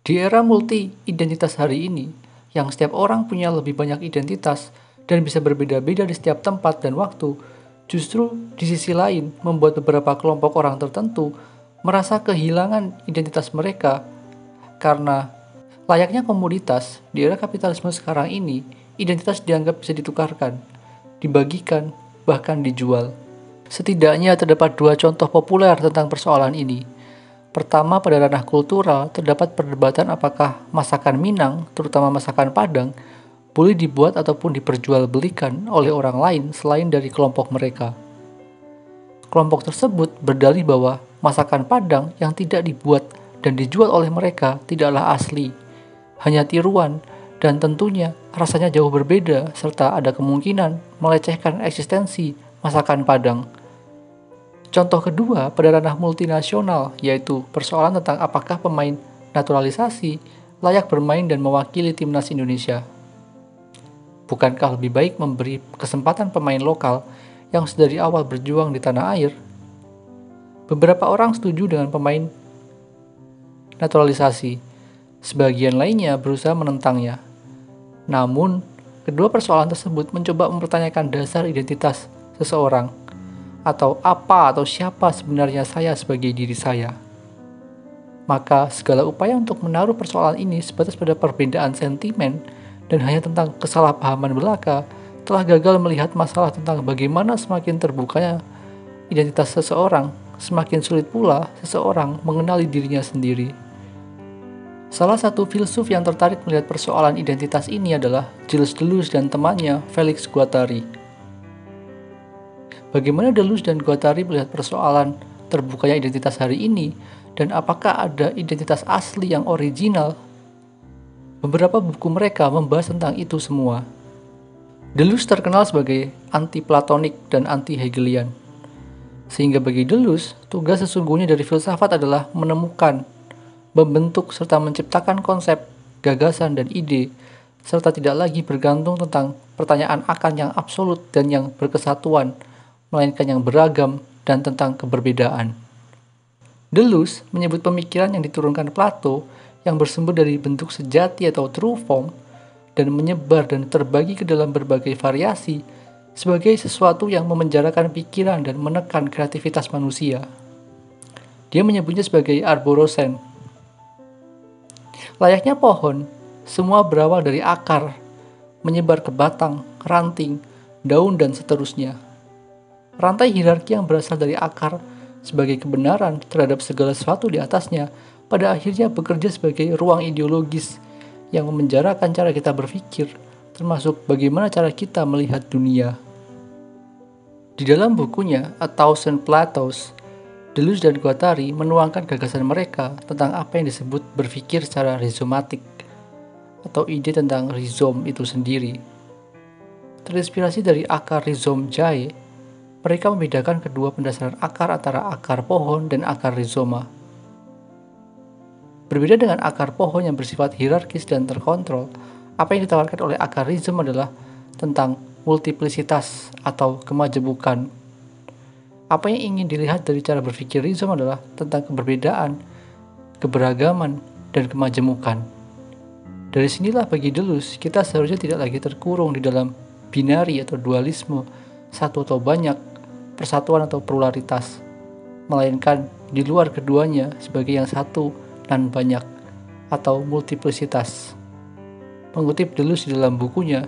Di era multi-identitas hari ini, yang setiap orang punya lebih banyak identitas dan bisa berbeda-beda di setiap tempat dan waktu, justru di sisi lain membuat beberapa kelompok orang tertentu merasa kehilangan identitas mereka karena layaknya komoditas di era kapitalisme sekarang ini, identitas dianggap bisa ditukarkan, dibagikan, bahkan dijual. Setidaknya terdapat dua contoh populer tentang persoalan ini. Pertama, pada ranah kultural, terdapat perdebatan apakah masakan Minang, terutama masakan Padang, boleh dibuat ataupun diperjualbelikan oleh orang lain selain dari kelompok mereka. Kelompok tersebut berdalih bahwa masakan Padang yang tidak dibuat dan dijual oleh mereka tidaklah asli, hanya tiruan, dan tentunya rasanya jauh berbeda serta ada kemungkinan melecehkan eksistensi masakan Padang. Contoh kedua pada ranah multinasional, yaitu persoalan tentang apakah pemain naturalisasi layak bermain dan mewakili timnas Indonesia. Bukankah lebih baik memberi kesempatan pemain lokal yang sedari awal berjuang di tanah air? Beberapa orang setuju dengan pemain naturalisasi, sebagian lainnya berusaha menentangnya. Namun, kedua persoalan tersebut mencoba mempertanyakan dasar identitas seseorang, atau apa atau siapa sebenarnya saya sebagai diri saya. Maka segala upaya untuk menaruh persoalan ini sebatas pada perbedaan sentimen dan hanya tentang kesalahpahaman belaka telah gagal melihat masalah tentang bagaimana semakin terbukanya identitas seseorang, semakin sulit pula seseorang mengenali dirinya sendiri. Salah satu filsuf yang tertarik melihat persoalan identitas ini adalah Gilles Deleuze dan temannya Felix Guattari. Bagaimana Deleuze dan Guattari melihat persoalan terbukanya identitas hari ini dan apakah ada identitas asli yang original? Beberapa buku mereka membahas tentang itu semua. Deleuze terkenal sebagai anti-Platonik dan anti-Hegelian. Sehingga bagi Deleuze, tugas sesungguhnya dari filsafat adalah menemukan, membentuk serta menciptakan konsep, gagasan, dan ide, serta tidak lagi bergantung tentang pertanyaan akan yang absolut dan yang berkesatuan, melainkan yang beragam dan tentang keberbedaan. Deleuze menyebut pemikiran yang diturunkan Plato yang bersumber dari bentuk sejati atau true form dan menyebar dan terbagi ke dalam berbagai variasi sebagai sesuatu yang memenjarakan pikiran dan menekan kreativitas manusia. Dia menyebutnya sebagai arborosen. Layaknya pohon, semua berawal dari akar, menyebar ke batang, ranting, daun, dan seterusnya. Rantai hierarki yang berasal dari akar sebagai kebenaran terhadap segala sesuatu di atasnya pada akhirnya bekerja sebagai ruang ideologis yang memenjarakan cara kita berpikir, termasuk bagaimana cara kita melihat dunia. Di dalam bukunya A Thousand Platos, Deleuze dan Guattari menuangkan gagasan mereka tentang apa yang disebut berpikir secara rizomatik, atau ide tentang rizom itu sendiri. Terinspirasi dari akar rizom jahe, mereka membedakan kedua pendasaran akar antara akar pohon dan akar rizoma. Berbeda dengan akar pohon yang bersifat hierarkis dan terkontrol, apa yang ditawarkan oleh akar rizom adalah tentang multiplisitas atau kemajemukan. Apa yang ingin dilihat dari cara berpikir rizom adalah tentang keberbedaan, keberagaman, dan kemajemukan. Dari sinilah bagi Deleuze, kita seharusnya tidak lagi terkurung di dalam binari atau dualisme, satu atau banyak, persatuan atau pluralitas, melainkan di luar keduanya sebagai yang satu dan banyak, atau multiplisitas. Mengutip Deleuze di dalam bukunya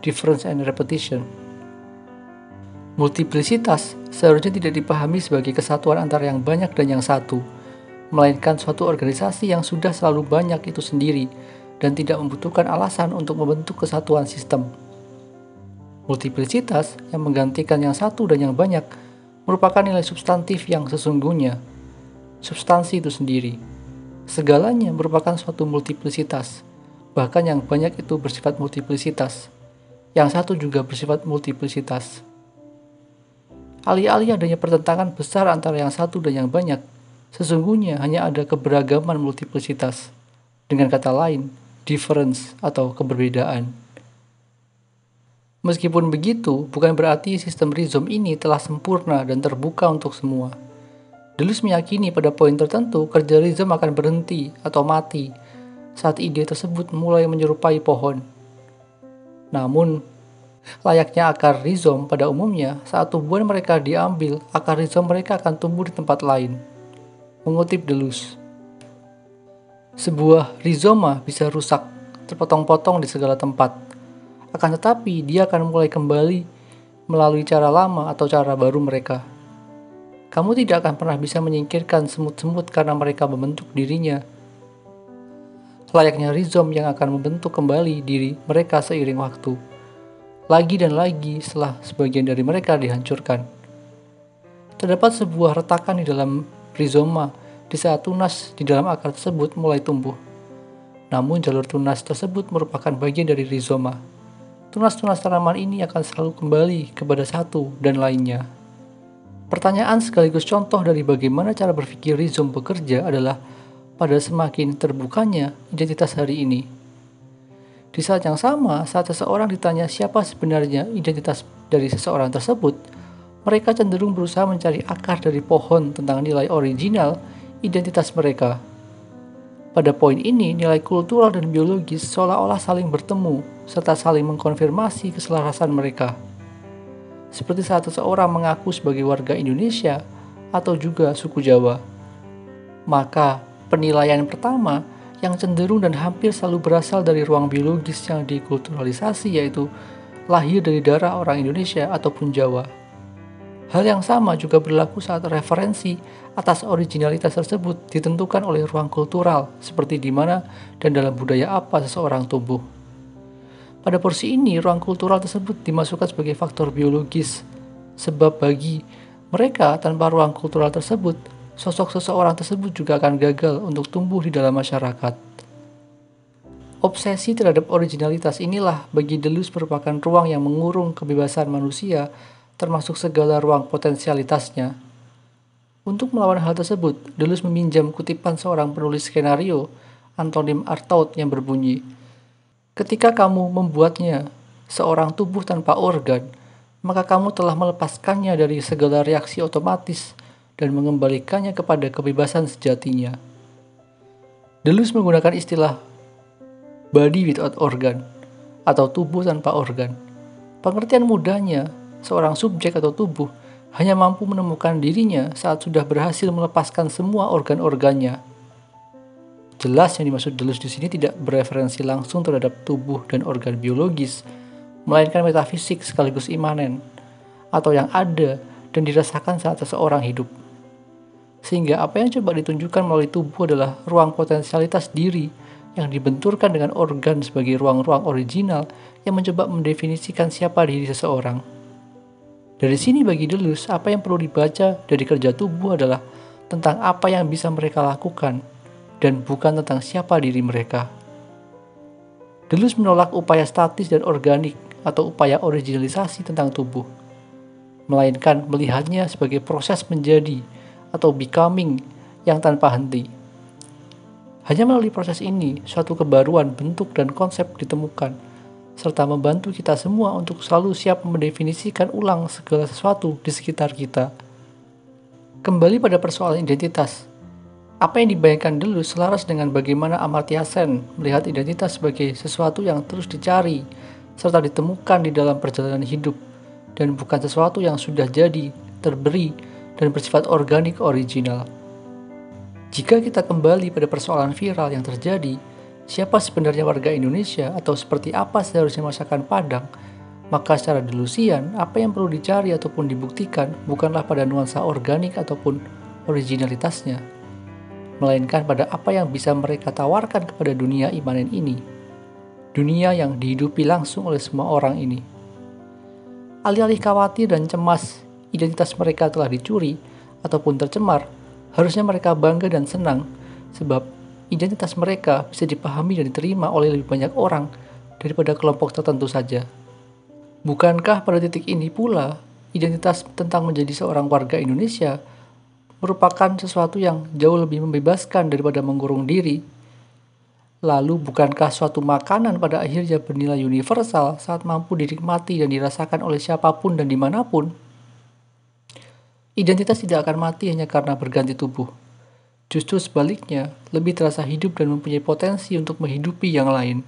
Difference and Repetition, multiplisitas seharusnya tidak dipahami sebagai kesatuan antara yang banyak dan yang satu, melainkan suatu organisasi yang sudah selalu banyak itu sendiri dan tidak membutuhkan alasan untuk membentuk kesatuan sistem. Multiplisitas yang menggantikan yang satu dan yang banyak merupakan nilai substantif yang sesungguhnya. Substansi itu sendiri. Segalanya merupakan suatu multiplisitas. Bahkan yang banyak itu bersifat multiplisitas. Yang satu juga bersifat multiplisitas. Alih-alih adanya pertentangan besar antara yang satu dan yang banyak, sesungguhnya hanya ada keberagaman multiplisitas. Dengan kata lain, difference atau keberbedaan. Meskipun begitu, bukan berarti sistem rizom ini telah sempurna dan terbuka untuk semua. Deleuze meyakini pada poin tertentu kerja rizom akan berhenti atau mati, saat ide tersebut mulai menyerupai pohon. Namun, layaknya akar rizom pada umumnya, saat tumbuhan mereka diambil, akar rizom mereka akan tumbuh di tempat lain. Mengutip Deleuze, sebuah rizoma bisa rusak, terpotong-potong di segala tempat. Akan tetapi, dia akan mulai kembali melalui cara lama atau cara baru mereka. Kamu tidak akan pernah bisa menyingkirkan semut-semut karena mereka membentuk dirinya. Layaknya rizom yang akan membentuk kembali diri mereka seiring waktu. Lagi dan lagi setelah sebagian dari mereka dihancurkan. Terdapat sebuah retakan di dalam rizoma di saat tunas di dalam akar tersebut mulai tumbuh. Namun jalur tunas tersebut merupakan bagian dari rizoma. Tunas-tunas tanaman ini akan selalu kembali kepada satu dan lainnya. Pertanyaan sekaligus contoh dari bagaimana cara berpikir rizom bekerja adalah pada semakin terbukanya identitas hari ini. Di saat yang sama, saat seseorang ditanya siapa sebenarnya identitas dari seseorang tersebut, mereka cenderung berusaha mencari akar dari pohon tentang nilai original identitas mereka. Pada poin ini, nilai kultural dan biologis seolah-olah saling bertemu serta saling mengkonfirmasi keselarasan mereka. Seperti saat seseorang mengaku sebagai warga Indonesia atau juga suku Jawa. Maka, penilaian pertama yang cenderung dan hampir selalu berasal dari ruang biologis yang dikulturalisasi, yaitu lahir dari darah orang Indonesia ataupun Jawa. Hal yang sama juga berlaku saat referensi atas originalitas tersebut ditentukan oleh ruang kultural, seperti di mana dan dalam budaya apa seseorang tumbuh. Pada porsi ini, ruang kultural tersebut dimasukkan sebagai faktor biologis, sebab bagi mereka tanpa ruang kultural tersebut, sosok seseorang tersebut juga akan gagal untuk tumbuh di dalam masyarakat. Obsesi terhadap originalitas inilah bagi Deleuze merupakan ruang yang mengurung kebebasan manusia, termasuk segala ruang potensialitasnya. Untuk melawan hal tersebut, Deleuze meminjam kutipan seorang penulis skenario, Antonin Artaud, yang berbunyi, "Ketika kamu membuatnya seorang tubuh tanpa organ, maka kamu telah melepaskannya dari segala reaksi otomatis dan mengembalikannya kepada kebebasan sejatinya." Deleuze menggunakan istilah body without organ atau tubuh tanpa organ. Pengertian mudahnya, seorang subjek atau tubuh hanya mampu menemukan dirinya saat sudah berhasil melepaskan semua organ-organnya. Jelas yang dimaksud Deleuze di sini tidak bereferensi langsung terhadap tubuh dan organ biologis, melainkan metafisik sekaligus imanen, atau yang ada dan dirasakan saat seseorang hidup. Sehingga apa yang coba ditunjukkan melalui tubuh adalah ruang potensialitas diri yang dibenturkan dengan organ sebagai ruang-ruang original yang mencoba mendefinisikan siapa diri seseorang. Dari sini bagi Deleuze, apa yang perlu dibaca dari kerja tubuh adalah tentang apa yang bisa mereka lakukan, dan bukan tentang siapa diri mereka. Deleuze menolak upaya statis dan organik atau upaya originalisasi tentang tubuh, melainkan melihatnya sebagai proses menjadi atau becoming yang tanpa henti. Hanya melalui proses ini, suatu kebaruan bentuk dan konsep ditemukan, serta membantu kita semua untuk selalu siap mendefinisikan ulang segala sesuatu di sekitar kita. Kembali pada persoalan identitas, apa yang dibayangkan Deleuze selaras dengan bagaimana Amartya Sen melihat identitas sebagai sesuatu yang terus dicari serta ditemukan di dalam perjalanan hidup, dan bukan sesuatu yang sudah jadi, terberi, dan bersifat organik original. Jika kita kembali pada persoalan viral yang terjadi, siapa sebenarnya warga Indonesia atau seperti apa seharusnya masakan Padang, maka secara Deleuzian, apa yang perlu dicari ataupun dibuktikan bukanlah pada nuansa organik ataupun originalitasnya, melainkan pada apa yang bisa mereka tawarkan kepada dunia imanen ini, dunia yang dihidupi langsung oleh semua orang ini. Alih-alih khawatir dan cemas identitas mereka telah dicuri ataupun tercemar, harusnya mereka bangga dan senang sebab identitas mereka bisa dipahami dan diterima oleh lebih banyak orang daripada kelompok tertentu saja. Bukankah pada titik ini pula identitas tentang menjadi seorang warga Indonesia merupakan sesuatu yang jauh lebih membebaskan daripada mengurung diri? Lalu bukankah suatu makanan pada akhirnya bernilai universal saat mampu dinikmati dan dirasakan oleh siapapun dan dimanapun? Identitas tidak akan mati hanya karena berganti tubuh. Justru sebaliknya, lebih terasa hidup dan mempunyai potensi untuk menghidupi yang lain.